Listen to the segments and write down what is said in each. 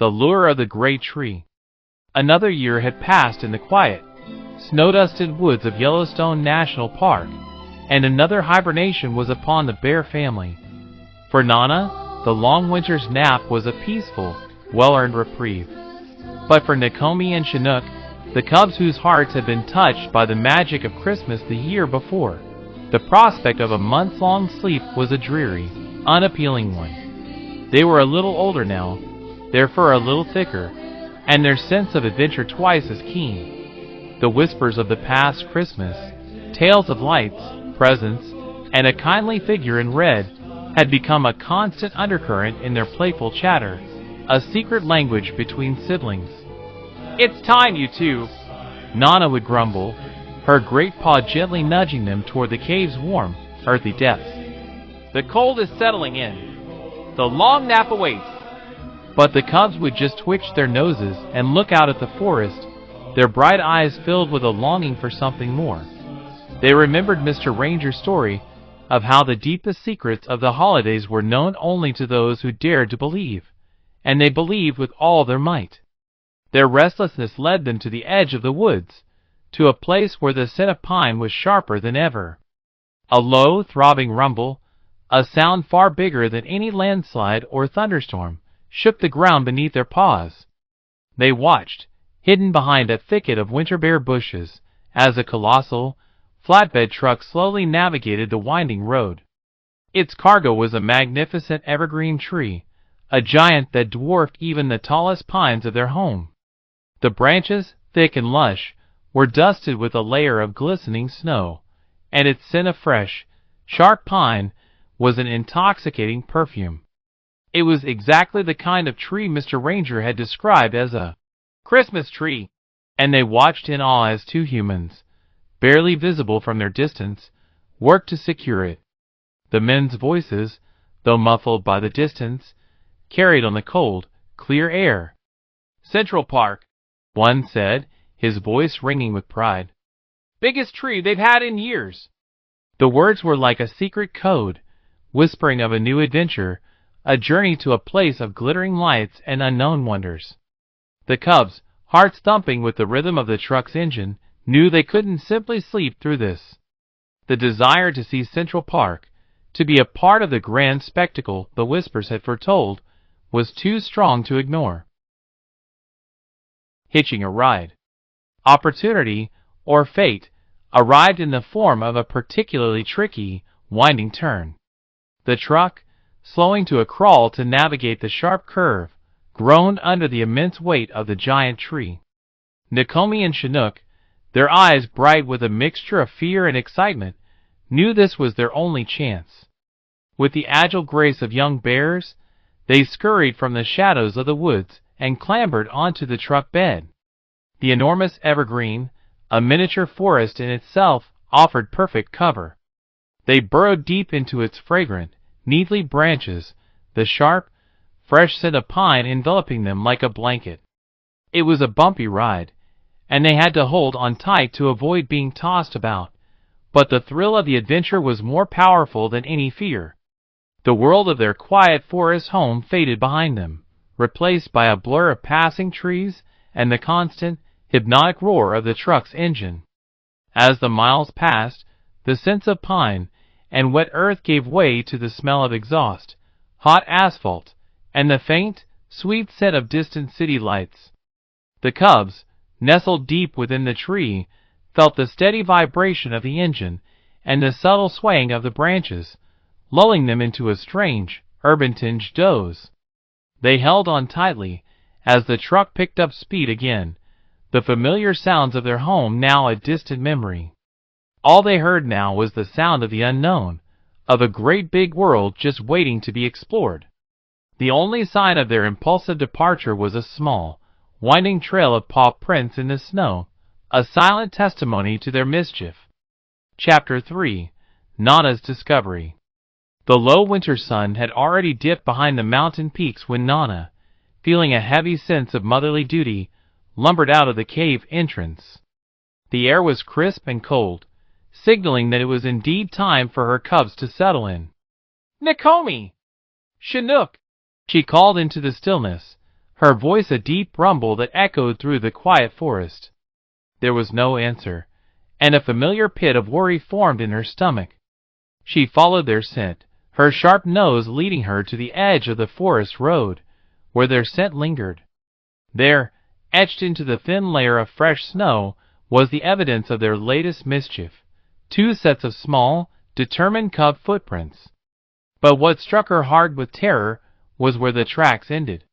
The lure of the great tree. Another year had passed in the quiet, snow-dusted woods of Yellowstone National Park, and another hibernation was upon the bear family. For Nana, the long winter's nap was a peaceful, well-earned reprieve. But for Nikomi and Chinook, the cubs whose hearts had been touched by the magic of Christmas the year before, the prospect of a month-long sleep was a dreary, unappealing one. They were a little older now, their fur a little thicker, and their sense of adventure twice as keen. The whispers of the past Christmas, tales of lights, presents, and a kindly figure in red had become a constant undercurrent in their playful chatter, a secret language between siblings. "It's time, you two," Nana would grumble, her great paw gently nudging them toward the cave's warm, earthy depths. "The cold is settling in. The long nap awaits." But the cubs would just twitch their noses and look out at the forest, their bright eyes filled with a longing for something more. They remembered Mr. Ranger's story of how the deepest secrets of the holidays were known only to those who dared to believe, and they believed with all their might. Their restlessness led them to the edge of the woods, to a place where the scent of pine was sharper than ever. A low, throbbing rumble, a sound far bigger than any landslide or thunderstorm, shook the ground beneath their paws. They watched, hidden behind a thicket of winter bear bushes, as a colossal, flatbed truck slowly navigated the winding road. Its cargo was a magnificent evergreen tree, a giant that dwarfed even the tallest pines of their home. The branches, thick and lush, were dusted with a layer of glistening snow, and its scent of fresh, sharp pine was an intoxicating perfume. It was exactly the kind of tree Mr. Ranger had described as a Christmas tree, and they watched in awe as two humans, barely visible from their distance, worked to secure it. The men's voices, though muffled by the distance, carried on the cold, clear air. "Central Park," one said, his voice ringing with pride. "Biggest tree they've had in years." The words were like a secret code, whispering of a new adventure, a journey to a place of glittering lights and unknown wonders. The cubs, hearts thumping with the rhythm of the truck's engine, knew they couldn't simply sleep through this. The desire to see Central Park, to be a part of the grand spectacle the whispers had foretold, was too strong to ignore. Hitching a ride. Opportunity, or fate, arrived in the form of a particularly tricky, winding turn. The truck, slowing to a crawl to navigate the sharp curve, groaned under the immense weight of the giant tree. Nikomi and Chinook, their eyes bright with a mixture of fear and excitement, knew this was their only chance. With the agile grace of young bears, they scurried from the shadows of the woods and clambered onto the truck bed. The enormous evergreen, a miniature forest in itself, offered perfect cover. They burrowed deep into its fragrant, neatly branches, the sharp, fresh scent of pine enveloping them like a blanket. It was a bumpy ride, and they had to hold on tight to avoid being tossed about, but the thrill of the adventure was more powerful than any fear. The world of their quiet forest home faded behind them, replaced by a blur of passing trees and the constant, hypnotic roar of the truck's engine. As the miles passed, the scents of pine and wet earth gave way to the smell of exhaust, hot asphalt, and the faint, sweet scent of distant city lights. The cubs, nestled deep within the tree, felt the steady vibration of the engine and the subtle swaying of the branches, lulling them into a strange, urban-tinged doze. They held on tightly as the truck picked up speed again, the familiar sounds of their home now a distant memory. All they heard now was the sound of the unknown, of a great big world just waiting to be explored. The only sign of their impulsive departure was a small, winding trail of paw prints in the snow, a silent testimony to their mischief. Chapter 3. Nana's Discovery. The low winter sun had already dipped behind the mountain peaks when Nana, feeling a heavy sense of motherly duty, lumbered out of the cave entrance. The air was crisp and cold, signaling that it was indeed time for her cubs to settle in. "Nikomi! Chinook!" she called into the stillness, her voice a deep rumble that echoed through the quiet forest. There was no answer, and a familiar pit of worry formed in her stomach. She followed their scent, her sharp nose leading her to the edge of the forest road, where their scent lingered. There, etched into the thin layer of fresh snow, was the evidence of their latest mischief: two sets of small, determined cub footprints. But what struck her hard with terror was where the tracks ended.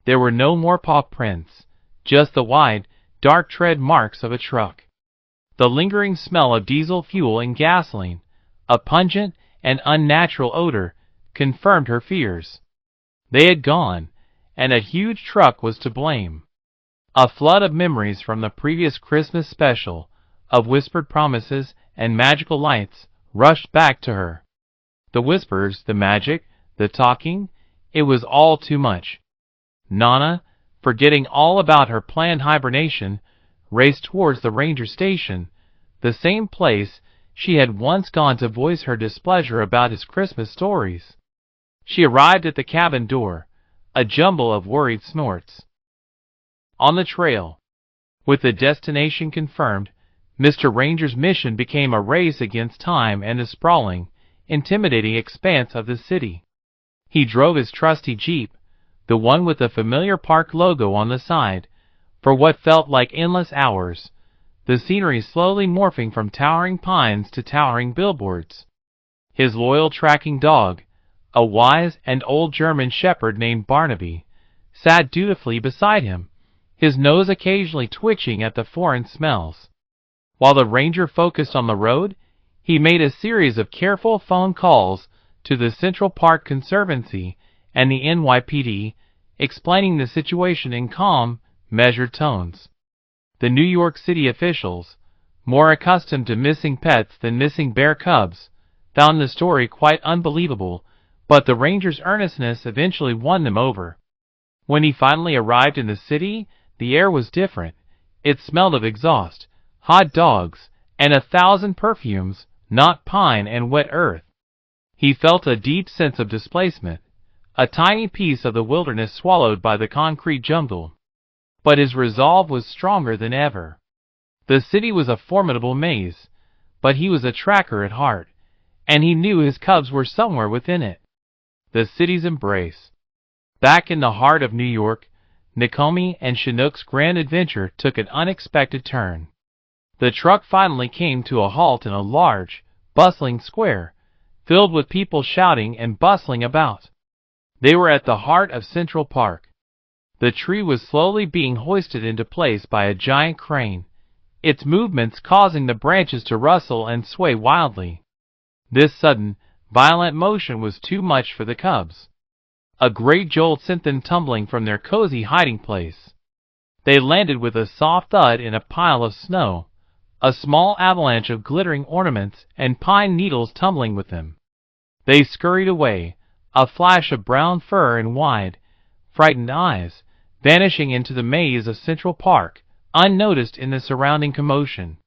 There were no more paw prints, just the wide, dark tread marks of a truck. The lingering smell of diesel fuel and gasoline, a pungent and unnatural odor, confirmed her fears. They had gone, and a huge truck was to blame. A flood of memories from the previous Christmas special, of whispered promises and magical lights, rushed back to her. The whispers, the magic, the talking, it was all too much. Nana, forgetting all about her planned hibernation, raced towards the ranger station, the same place she had once gone to voice her displeasure about his Christmas stories. She arrived at the cabin door, a jumble of worried snorts. On the trail, with the destination confirmed, Mr. Ranger's mission became a race against time and the sprawling, intimidating expanse of the city. He drove his trusty Jeep, the one with the familiar park logo on the side, for what felt like endless hours, the scenery slowly morphing from towering pines to towering billboards. His loyal tracking dog, a wise and old German shepherd named Barnaby, sat dutifully beside him, his nose occasionally twitching at the foreign smells. While the ranger focused on the road, he made a series of careful phone calls to the Central Park Conservancy and the NYPD, explaining the situation in calm, measured tones. The New York City officials, more accustomed to missing pets than missing bear cubs, found the story quite unbelievable, but the ranger's earnestness eventually won them over. When he finally arrived in the city, the air was different. It smelled of exhaust, hot dogs, and 1,000 perfumes, not pine and wet earth. He felt a deep sense of displacement, a tiny piece of the wilderness swallowed by the concrete jungle. But his resolve was stronger than ever. The city was a formidable maze, but he was a tracker at heart, and he knew his cubs were somewhere within it. The city's embrace. Back in the heart of New York, Nikomi and Chinook's grand adventure took an unexpected turn. The truck finally came to a halt in a large, bustling square, filled with people shouting and bustling about. They were at the heart of Central Park. The tree was slowly being hoisted into place by a giant crane, its movements causing the branches to rustle and sway wildly. This sudden, violent motion was too much for the cubs. A great jolt sent them tumbling from their cozy hiding place. They landed with a soft thud in a pile of snow, a small avalanche of glittering ornaments and pine needles tumbling with them. They scurried away, a flash of brown fur and wide, frightened eyes, vanishing into the maze of Central Park, unnoticed in the surrounding commotion.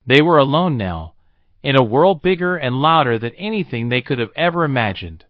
They were alone now, in a world bigger and louder than anything they could have ever imagined.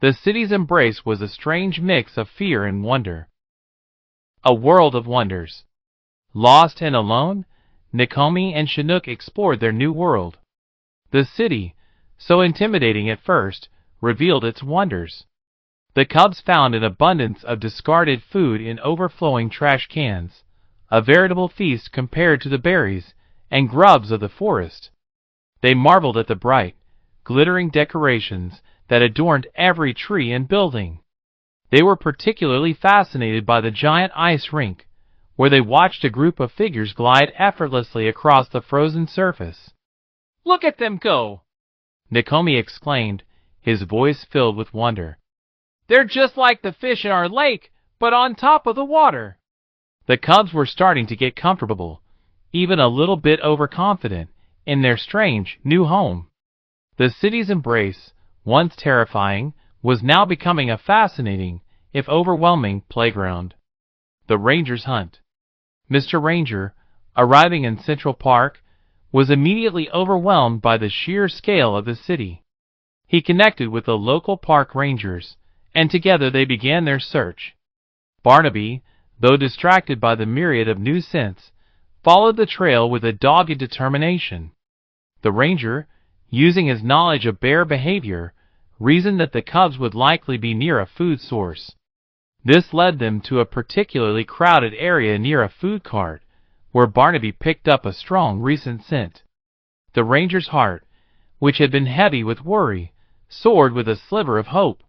The city's embrace was a strange mix of fear and wonder. A world of wonders. Lost and alone, Nikomi and Chinook explored their new world. The city, so intimidating at first, revealed its wonders. The cubs found an abundance of discarded food in overflowing trash cans, a veritable feast compared to the berries and grubs of the forest. They marveled at the bright, glittering decorations that adorned every tree and building. They were particularly fascinated by the giant ice rink, where they watched a group of figures glide effortlessly across the frozen surface. "Look at them go!" Nikomi exclaimed, his voice filled with wonder. "They're just like the fish in our lake, but on top of the water." The cubs were starting to get comfortable, even a little bit overconfident, in their strange, new home. The city's embrace, once terrifying, was now becoming a fascinating, if overwhelming, playground. The Ranger's hunt. Mr. Ranger, arriving in Central Park, was immediately overwhelmed by the sheer scale of the city. He connected with the local park rangers, and together they began their search. Barnaby, though distracted by the myriad of new scents, followed the trail with a dogged determination. The ranger, using his knowledge of bear behavior, reasoned that the cubs would likely be near a food source. This led them to a particularly crowded area near a food cart, where Barnaby picked up a strong recent scent. The ranger's heart, which had been heavy with worry, soared with a sliver of hope.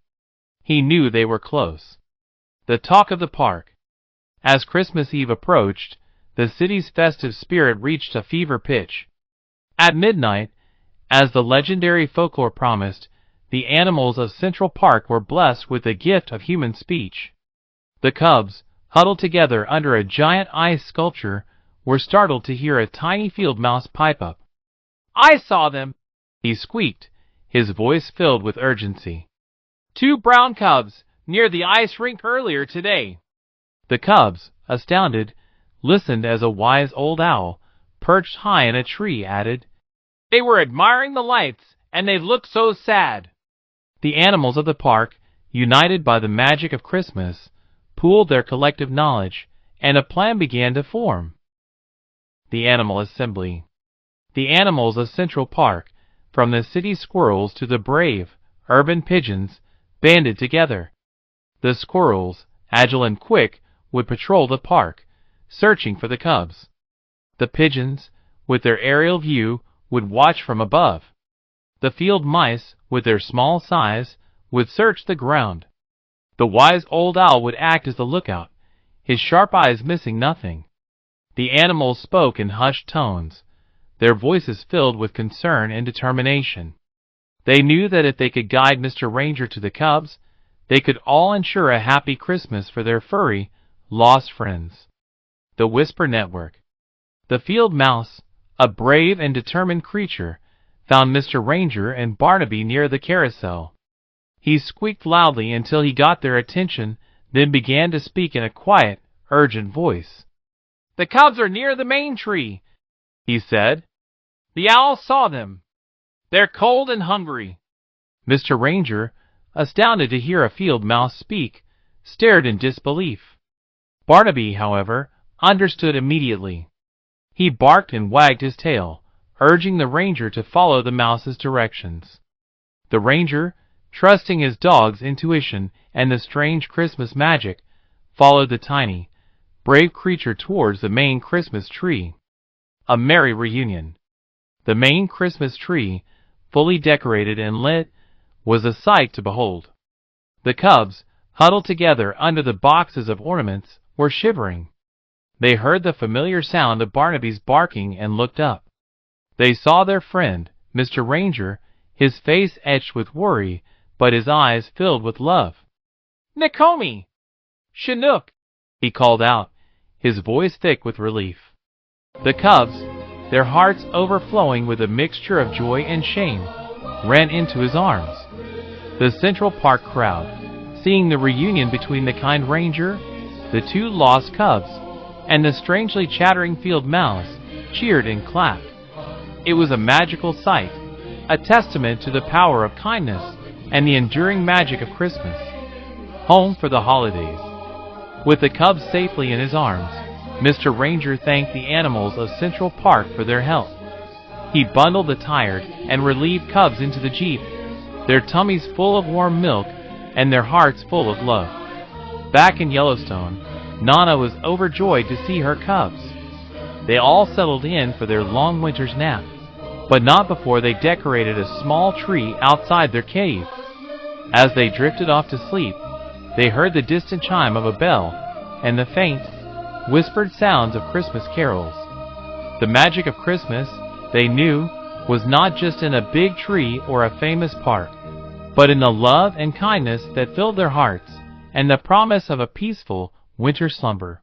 He knew they were close. The talk of the park. As Christmas Eve approached, the city's festive spirit reached a fever pitch. At midnight, as the legendary folklore promised, the animals of Central Park were blessed with the gift of human speech. The cubs, huddled together under a giant ice sculpture, were startled to hear a tiny field mouse pipe up. "I saw them," he squeaked, his voice filled with urgency. "Two brown cubs near the ice rink earlier today." The cubs, astounded, listened as a wise old owl, perched high in a tree, added, "They were admiring the lights, and they looked so sad." The animals of the park, united by the magic of Christmas, pooled their collective knowledge, and a plan began to form. The Animal Assembly. The animals of Central Park, from the city squirrels to the brave, urban pigeons, banded together. The squirrels, agile and quick, would patrol the park, searching for the cubs. The pigeons, with their aerial view, would watch from above. The field mice, with their small size, would search the ground. The wise old owl would act as the lookout, his sharp eyes missing nothing. The animals spoke in hushed tones, their voices filled with concern and determination. They knew that if they could guide Mr. Ranger to the cubs, they could all ensure a happy Christmas for their furry, lost friends. The Whisper Network. The field mouse, a brave and determined creature, found Mr. Ranger and Barnaby near the carousel. He squeaked loudly until he got their attention, then began to speak in a quiet, urgent voice. "The cubs are near the main tree," he said. "The owl saw them. They're cold and hungry." Mr. Ranger, astounded to hear a field mouse speak, stared in disbelief. Barnaby, however, understood immediately. He barked and wagged his tail, urging the ranger to follow the mouse's directions. The ranger, trusting his dog's intuition and the strange Christmas magic, followed the tiny, brave creature towards the main Christmas tree. A merry reunion. The main Christmas tree, fully decorated and lit, was a sight to behold. The cubs, huddled together under the boxes of ornaments, were shivering. They heard the familiar sound of Barnaby's barking and looked up. They saw their friend, Mr. Ranger, his face etched with worry, but his eyes filled with love. "Nikomi! Chinook!" he called out, his voice thick with relief. The cubs, their hearts overflowing with a mixture of joy and shame, ran into his arms. The Central Park crowd, seeing the reunion between the kind ranger, the two lost cubs, and the strangely chattering field mouse, cheered and clapped. It was a magical sight, a testament to the power of kindness and the enduring magic of Christmas. Home for the holidays. With the cubs safely in his arms, Mr. Ranger thanked the animals of Central Park for their help. He bundled the tired and relieved cubs into the jeep, their tummies full of warm milk and their hearts full of love. Back in Yellowstone, Nana was overjoyed to see her cubs. They all settled in for their long winter's nap, but not before they decorated a small tree outside their cave. As they drifted off to sleep, they heard the distant chime of a bell and the faint, whispered sounds of Christmas carols. The magic of Christmas, they knew, was not just in a big tree or a famous park, but in the love and kindness that filled their hearts and the promise of a peaceful winter slumber.